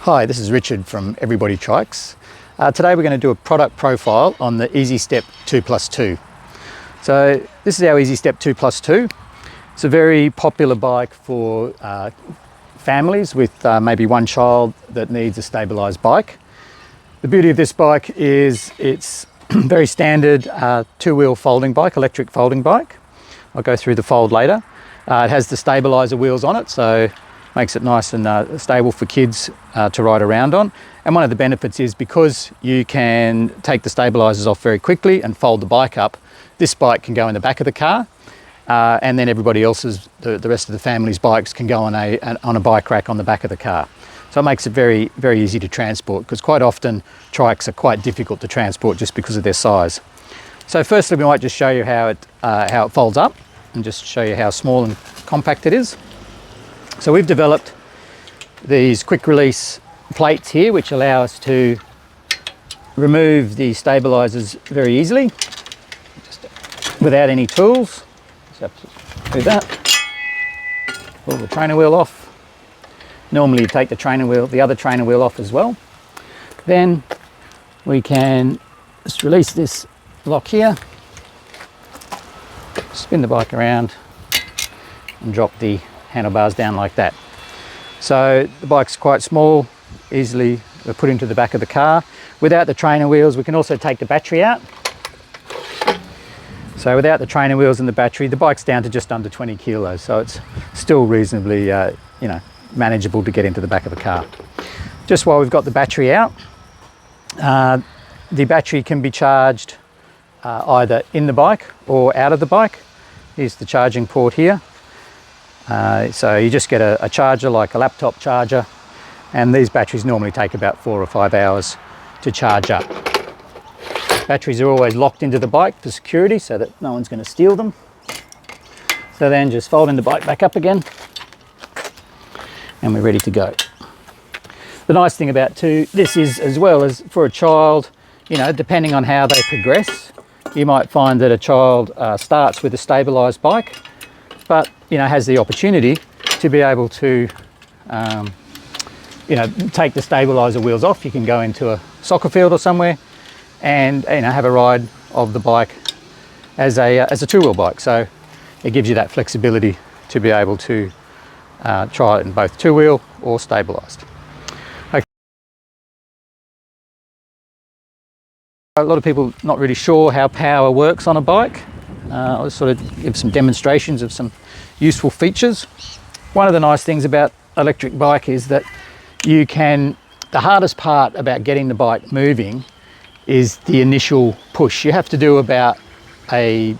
Hi, this is Richard from Everybody Trikes. Today we're going to do a product profile on the Ezi Step 2+2. So this is our Ezi Step 2+2. It's a very popular bike for families with maybe one child that needs a stabilised bike. The beauty of this bike is it's very standard two-wheel folding bike, electric folding bike. I'll go through the fold later. It has the stabiliser wheels on it, so makes it nice and stable for kids to ride around on. And one of the benefits is because you can take the stabilisers off very quickly and fold the bike up, this bike can go in the back of the car, and then everybody else's, the rest of the family's bikes can go on a bike rack on the back of the car. So it makes it very, very easy to transport, because quite often trikes are quite difficult to transport just because of their size. So firstly, we might just show you how it folds up and just show you how small and compact it is. So we've developed these quick release plates here, which allow us to remove the stabilizers very easily, just without any tools. Just have to do that. Pull the trainer wheel off. Normally you take the other trainer wheel off as well. Then we can just release this lock here, spin the bike around and drop the handlebars down like that. So the bike's quite small, easily put into the back of the car. Without the trainer wheels, we can also take the battery out. So without the trainer wheels and the battery, the bike's down to just under 20 kilos, so it's still reasonably manageable to get into the back of the car. Just while we've got the battery out, the battery can be charged either in the bike or out of the bike. Here's the charging port here. So you just get a charger like a laptop charger, and these batteries normally take about 4 or 5 hours to charge up. Batteries are always locked into the bike for security so that no one's going to steal them. So then just folding the bike back up again and we're ready to go. The nice thing about this is, as well as for a child, depending on how they progress, you might find that a child starts with a stabilised bike, but has the opportunity to be able to take the stabiliser wheels off. You can go into a soccer field or somewhere and have a ride of the bike as a two-wheel bike. So it gives you that flexibility to be able to try it in both two-wheel or stabilised. Okay. A lot of people not really sure how power works on a bike. I'll sort of give some demonstrations of some useful features. One of the nice things about electric bike is that the hardest part about getting the bike moving is the initial push. You have to do about maybe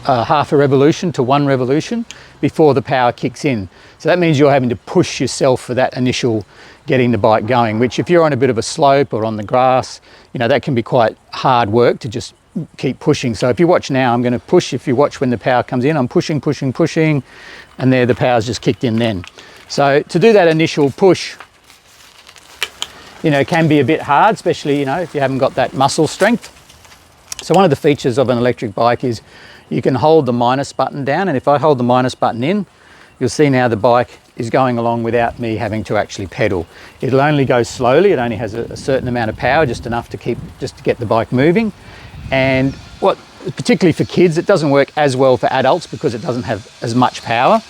half a revolution to 1 revolution before the power kicks in. So that means you're having to push yourself for that initial getting the bike going, which if you're on a bit of a slope or on the grass, that can be quite hard work to just keep pushing. So if you watch now, I'm going to push. If you watch when the power comes in, I'm pushing, and there the power's just kicked in then. So to do that initial push, can be a bit hard, especially, if you haven't got that muscle strength. So one of the features of an electric bike is you can hold the minus button down, and if I hold the minus button in, you'll see now the bike is going along without me having to actually pedal. It'll only go slowly. It only has a certain amount of power, just enough to get the bike moving. And particularly for kids, it doesn't work as well for adults because it doesn't have as much power.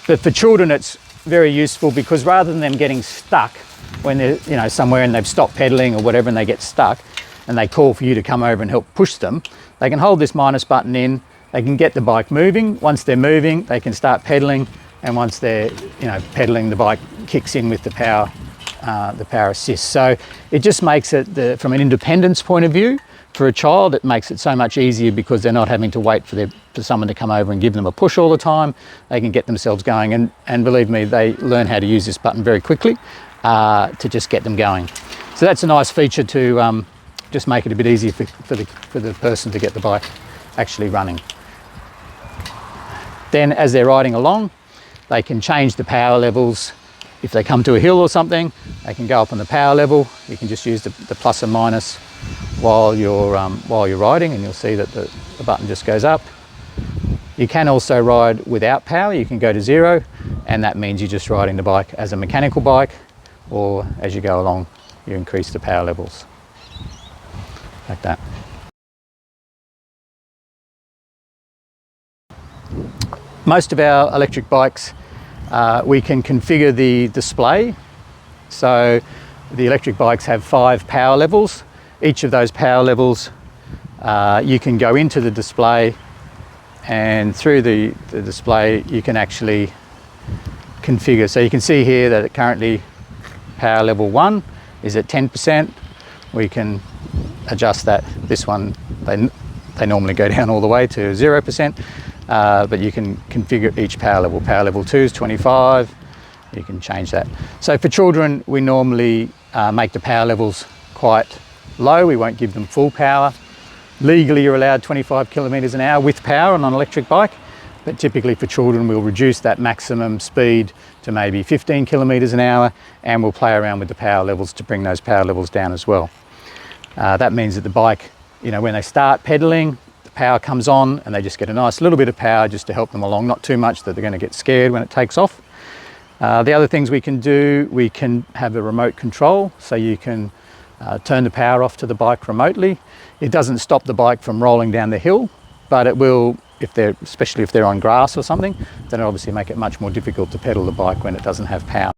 But for children, it's very useful because rather than them getting stuck when they're somewhere and they've stopped pedaling or whatever and they get stuck and they call for you to come over and help push them, they can hold this minus button in, they can get the bike moving. Once they're moving, they can start pedaling, and once they're pedaling, the bike kicks in with the power assist. So it just makes it, from an independence point of view, for a child, it makes it so much easier because they're not having to wait for someone to come over and give them a push all the time. They can get themselves going, and believe me, they learn how to use this button very quickly to just get them going. So that's a nice feature to just make it a bit easier for the person to get the bike actually running. Then as they're riding along, they can change the power levels. If they come to a hill or something, they can go up on the power level. You can just use the plus and minus while you're riding, and you'll see that the button just goes up. You can also ride without power. You can go to 0, and that means you're just riding the bike as a mechanical bike, or as you go along, you increase the power levels, like that. Most of our electric bikes, we can configure the display. So the electric bikes have 5 power levels. Each of those power levels, you can go into the display, and through the display you can actually configure. So you can see here that currently power level 1 is at 10%. We can adjust that. This one, they normally go down all the way to 0%, but you can configure each power level. Power level 2 is 25. You can change that. So for children, we normally make the power levels quite low. We won't give them full power. Legally, you're allowed 25 kilometres an hour with power on an electric bike, but typically for children, we'll reduce that maximum speed to maybe 15 kilometres an hour, and we'll play around with the power levels to bring those power levels down as well. That means that the bike, you know, when they start pedalling, the power comes on and they just get a nice little bit of power just to help them along, not too much that they're going to get scared when it takes off. The other things we can do, we can have a remote control, so you can turn the power off to the bike remotely. It doesn't stop the bike from rolling down the hill, but it will, especially if they're on grass or something, then it'll obviously make it much more difficult to pedal the bike when it doesn't have power.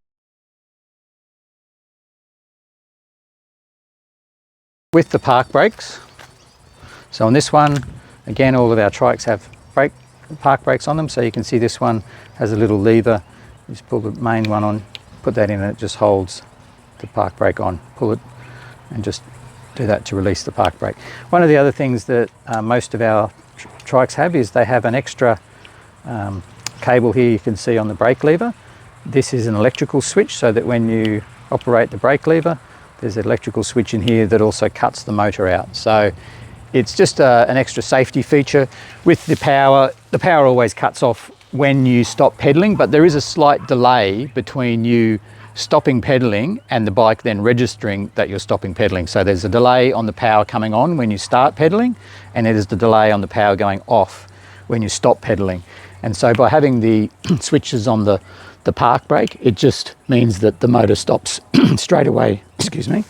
With the park brakes, so on this one, again, all of our trikes have park brakes on them, so you can see this one has a little lever. You just pull the main one on, put that in, and it just holds the park brake on. Pull it and just do that to release the park brake. One of the other things that most of our trikes have is they have an extra cable here you can see on the brake lever. This is an electrical switch, so that when you operate the brake lever, there's an electrical switch in here that also cuts the motor out. So it's just an extra safety feature. With the power always cuts off when you stop pedaling, but there is a slight delay between you stopping pedaling and the bike then registering that you're stopping pedaling. So there's a delay on the power coming on when you start pedaling, and there's the delay on the power going off when you stop pedaling. And so by having the switches on the park brake, it just means that the motor stops straight away, excuse me,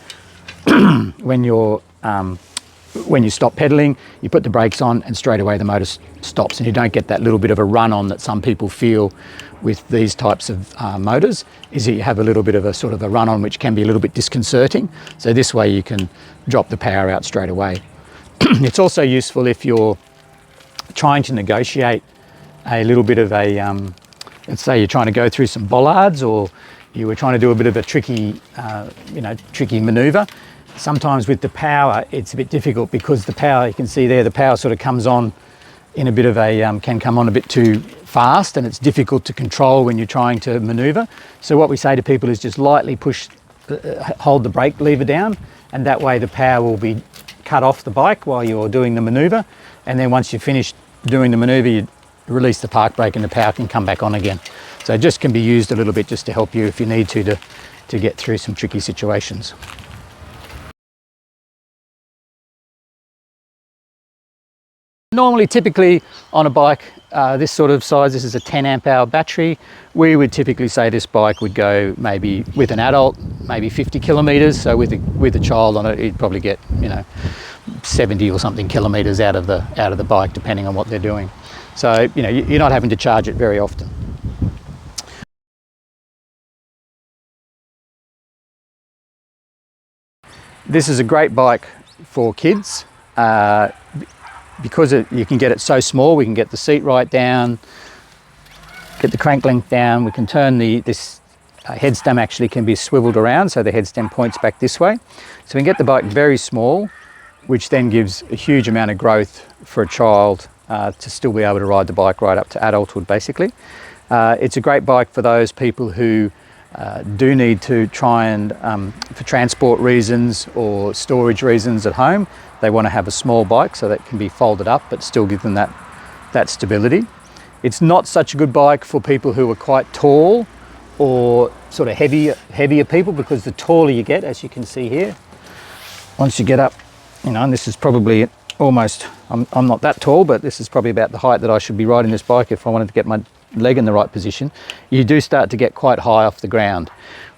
when you stop pedaling, you put the brakes on and straight away the motor stops, and you don't get that little bit of a run on that some people feel with these types of motors, is that you have a little bit of a sort of a run on which can be a little bit disconcerting. So this way you can drop the power out straight away. It's also useful if you're trying to negotiate a little bit of a, let's say you're trying to go through some bollards, or you were trying to do a bit of a tricky, tricky maneuver. Sometimes with the power, it's a bit difficult because the power, you can see there, the power sort of comes on in a bit of a, can come on a bit too fast, and it's difficult to control when you're trying to maneuver. So what we say to people is just lightly hold the brake lever down, and that way the power will be cut off the bike while you're doing the maneuver. And then once you've finished doing the maneuver, you release the park brake and the power can come back on again. So it just can be used a little bit just to help you if you need to get through some tricky situations. Normally, typically on a bike this sort of size, this is a 10 amp hour battery, we would typically say this bike would go maybe with an adult, maybe 50 kilometres. So with a child on it, you'd probably get, 70 or something kilometres out of the bike, depending on what they're doing. So, you're not having to charge it very often. This is a great bike for kids. Because you can get it so small, we can get the seat right down, get the crank length down. We can turn this headstem actually can be swiveled around, so the headstem points back this way. So we can get the bike very small, which then gives a huge amount of growth for a child to still be able to ride the bike right up to adulthood, basically. It's a great bike for those people who do need to try and, for transport reasons or storage reasons at home, they want to have a small bike so that can be folded up but still give them that stability. It's not such a good bike for people who are quite tall or sort of heavier people, because the taller you get, as you can see here, once you get up, and this is probably almost, I'm not that tall, but this is probably about the height that I should be riding this bike if I wanted to get my leg in the right position. You do start to get quite high off the ground.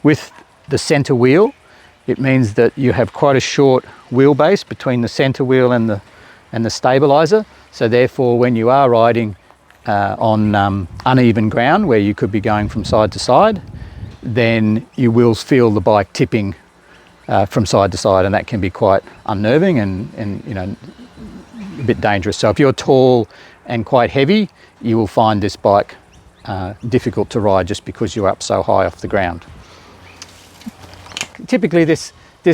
With the center wheel. It means that you have quite a short wheelbase between the center wheel and the stabilizer. So therefore, when you are riding on uneven ground where you could be going from side to side, then you will feel the bike tipping from side to side, and that can be quite unnerving and you know, a bit dangerous. So if you're tall and quite heavy, you will find this bike difficult to ride just because you're up so high off the ground. Typically this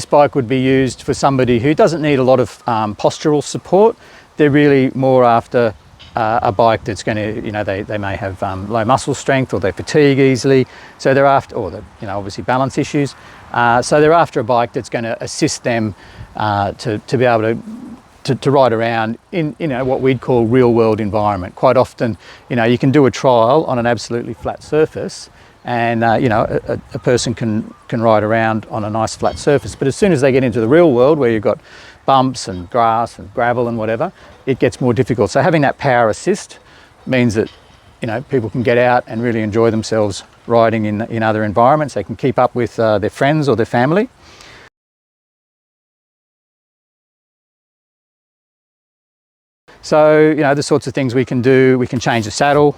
bike would be used for somebody who doesn't need a lot of postural support. They're really more after a bike that's going to, you know, they may have low muscle strength, or they fatigue easily. So they're after, or you know, obviously balance issues. So they're after a bike that's going to assist them to be able to ride around in, you know, what we'd call real world environment. Quite often, you know, you can do a trial on an absolutely flat surface, and you know, a person can ride around on a nice flat surface. But as soon as they get into the real world, where you've got bumps and grass and gravel and whatever, it gets more difficult. So having that power assist means that, you know, people can get out and really enjoy themselves riding in other environments. They can keep up with their friends or their family. So, you know, the sorts of things we can do, we can change the saddle.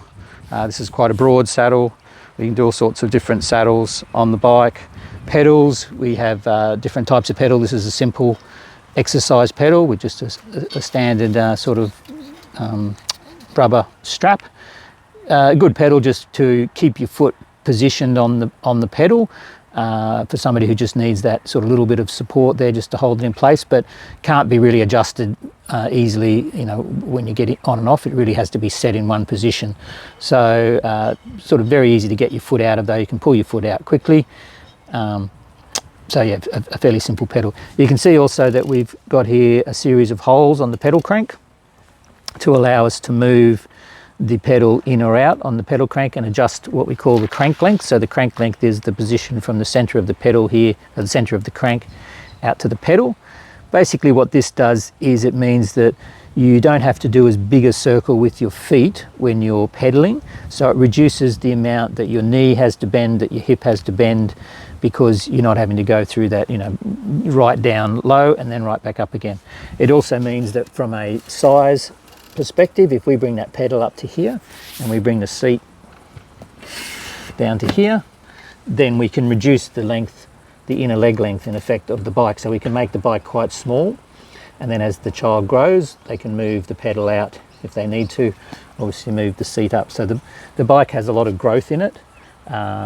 This is quite a broad saddle. We can do all sorts of different saddles on the bike. Pedals, we have different types of pedal. This is a simple exercise pedal with just a standard sort of rubber strap. A good pedal just to keep your foot positioned on the pedal, for somebody who just needs that sort of little bit of support there just to hold it in place, but can't be really adjusted easily, you know, when you get it on and off. It really has to be set in one position. So sort of very easy to get your foot out of, though. You can pull your foot out quickly. So yeah, a fairly simple pedal. You can see also that we've got here a series of holes on the pedal crank to allow us to move the pedal in or out on the pedal crank and adjust what we call the crank length. So the crank length is the position from the center of the pedal here, or the center of the crank, out to the pedal. Basically what this does is it means that you don't have to do as big a circle with your feet when you're pedaling. So it reduces the amount that your knee has to bend, that your hip has to bend, because you're not having to go through that, you know, right down low and then right back up again. It also means that from a size perspective, if we bring that pedal up to here and we bring the seat down to here, then we can reduce the length, the inner leg length in effect of the bike. So we can make the bike quite small, and then as the child grows, they can move the pedal out if they need to, obviously move the seat up. So the bike has a lot of growth in it,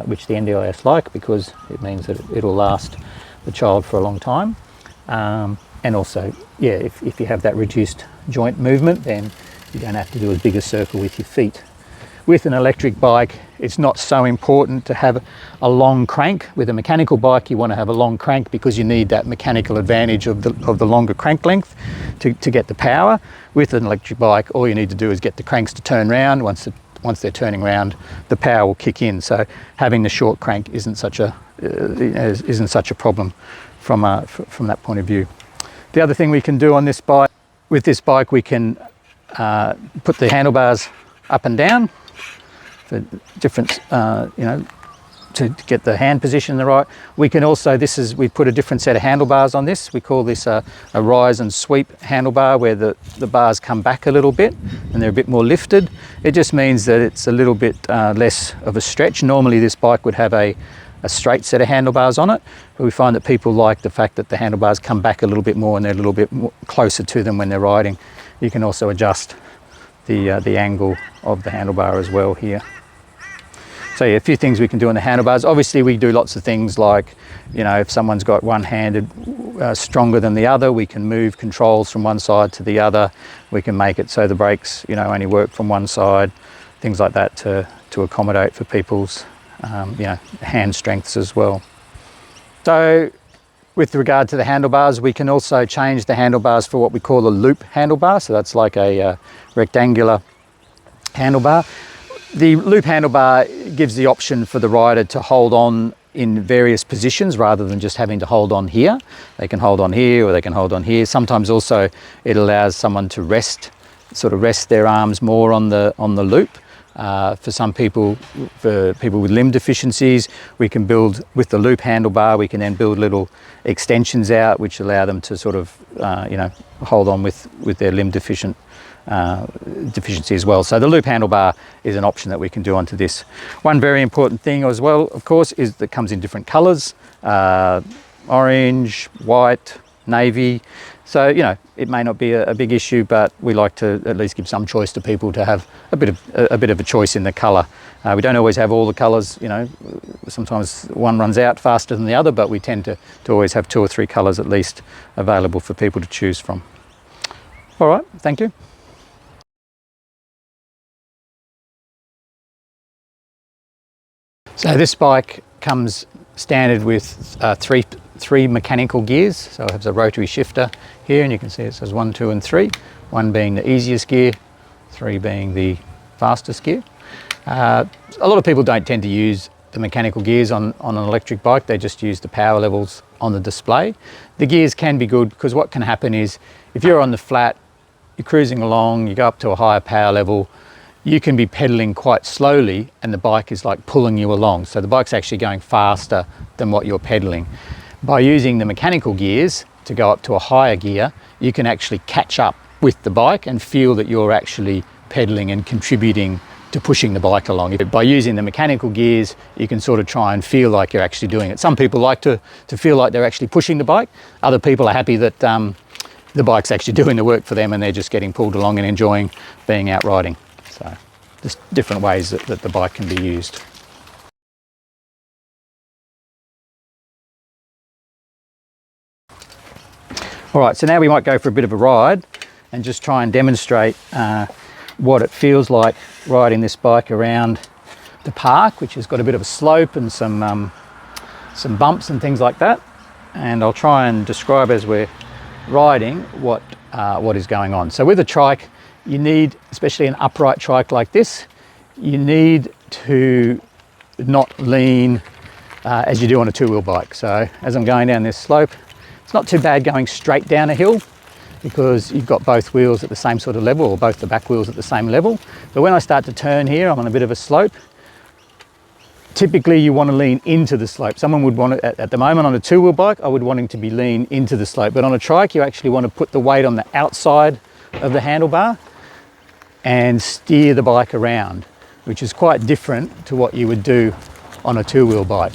which the NDIS like, because it means that it'll last the child for a long time. And also, yeah, if you have that reduced joint movement, then you don't have to do as big a circle with your feet. With an electric bike, it's not so important to have a long crank. With a mechanical bike, you want to have a long crank because you need that mechanical advantage of the longer crank length to get the power. With an electric bike, all you need to do is get the cranks to turn round. Once they're turning round, the power will kick in. So having the short crank isn't such a problem from that point of view. The other thing we can do on this bike, with this bike, we can put the handlebars up and down for different, you know, to get the hand position the right. We can also, we put a different set of handlebars on this. We call this a rise and sweep handlebar, where the bars come back a little bit and they're a bit more lifted. It just means that it's a little bit less of a stretch. Normally this bike would have a straight set of handlebars on it, but we find that people like the fact that the handlebars come back a little bit more and they're a little bit more closer to them when they're riding. You can also adjust the angle of the handlebar as well here. So yeah, a few things we can do on the handlebars. Obviously we do lots of things like, you know, if someone's got one-handed stronger than the other, we can move controls from one side to the other. We can make it so the brakes, you know, only work from one side, things like that to accommodate for people's you know, hand strengths as well. So with regard to the handlebars, we can also change the handlebars for what we call a loop handlebar. So that's like a rectangular handlebar. The loop handlebar gives the option for the rider to hold on in various positions rather than just having to hold on here. They can hold on here or they can hold on here. Sometimes also it allows someone to rest their arms more on the loop, For some people, for people with limb deficiencies, we can build with the loop handlebar, we can then build little extensions out which allow them to sort of, you know, hold on with their limb deficiency as well. So the loop handlebar is an option that we can do onto this. One very important thing as well, of course, is that it comes in different colours, orange, white, navy. So, you know, it may not be a big issue, but we like to at least give some choice to people to have a bit of a choice in the colour. We don't always have all the colours, you know, sometimes one runs out faster than the other, but we tend to always have 2 or 3 colours at least available for people to choose from. All right, thank you. So this bike comes standard with three mechanical gears. So it has a rotary shifter here, and you can see it says 1, 2 and 3, 1 being the easiest gear, 3 being the fastest gear. A lot of people don't tend to use the mechanical gears on an electric bike, they just use the power levels on the display. The gears can be good because what can happen is if you're on the flat, you're cruising along, you go up to a higher power level, you can be pedaling quite slowly and the bike is like pulling you along. So the bike's actually going faster than what you're pedaling. By using the mechanical gears to go up to a higher gear, you can actually catch up with the bike and feel that you're actually pedaling and contributing to pushing the bike along. By using the mechanical gears, you can sort of try and feel like you're actually doing it. Some people like to feel like they're actually pushing the bike. Other people are happy that the bike's actually doing the work for them and they're just getting pulled along and enjoying being out riding. So there's different ways that the bike can be used. All right, so now we might go for a bit of a ride and just try and demonstrate what it feels like riding this bike around the park, which has got a bit of a slope and some bumps and things like that. And I'll try and describe as we're riding what is going on. So with a trike, you need, especially an upright trike like this, you need to not lean as you do on a two-wheel bike. So as I'm going down this slope, it's not too bad going straight down a hill because you've got both wheels at the same sort of level, or both the back wheels at the same level. But when I start to turn here, I'm on a bit of a slope. Typically you want to lean into the slope. Someone would want to, at the moment on a two-wheel bike, I would want him to be lean into the slope. But on a trike, you actually want to put the weight on the outside of the handlebar and steer the bike around, which is quite different to what you would do on a two-wheel bike.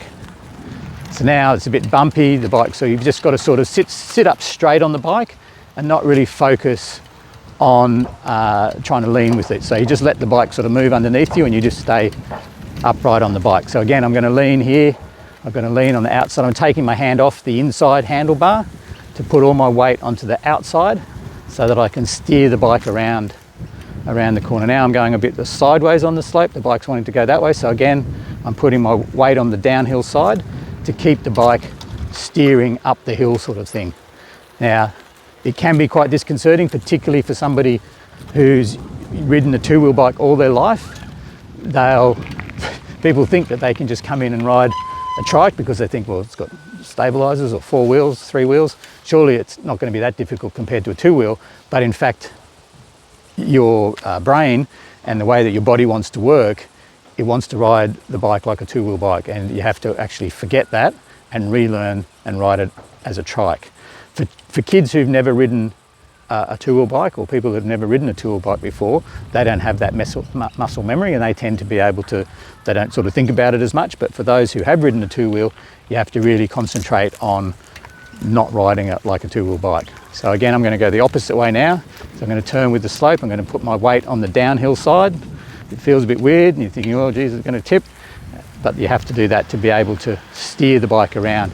So now it's a bit bumpy, the bike, so you've just got to sort of sit up straight on the bike and not really focus on trying to lean with it. So you just let the bike sort of move underneath you and you just stay upright on the bike. So again, I'm going to lean here, I'm going to lean on the outside. I'm taking my hand off the inside handlebar to put all my weight onto the outside so that I can steer the bike around the corner. Now I'm going a bit sideways on the slope, the bike's wanting to go that way. So again, I'm putting my weight on the downhill side to keep the bike steering up the hill sort of thing. Now, it can be quite disconcerting, particularly for somebody who's ridden a two-wheel bike all their life. People think that they can just come in and ride a trike because they think, well, it's got stabilisers or 4 wheels, 3 wheels. Surely it's not going to be that difficult compared to a two-wheel. But in fact, your brain and the way that your body wants to work, it wants to ride the bike like a two-wheel bike, and you have to actually forget that and relearn and ride it as a trike. For kids who've never ridden a two-wheel bike, or people that have never ridden a two-wheel bike before, they don't have that muscle memory and they tend to be able to, they don't sort of think about it as much. But for those who have ridden a two-wheel, you have to really concentrate on not riding it like a two-wheel bike. So again, I'm going to go the opposite way now. So I'm going to turn with the slope, I'm going to put my weight on the downhill side. It feels a bit weird and you're thinking, oh geez, it's going to tip. But you have to do that to be able to steer the bike around.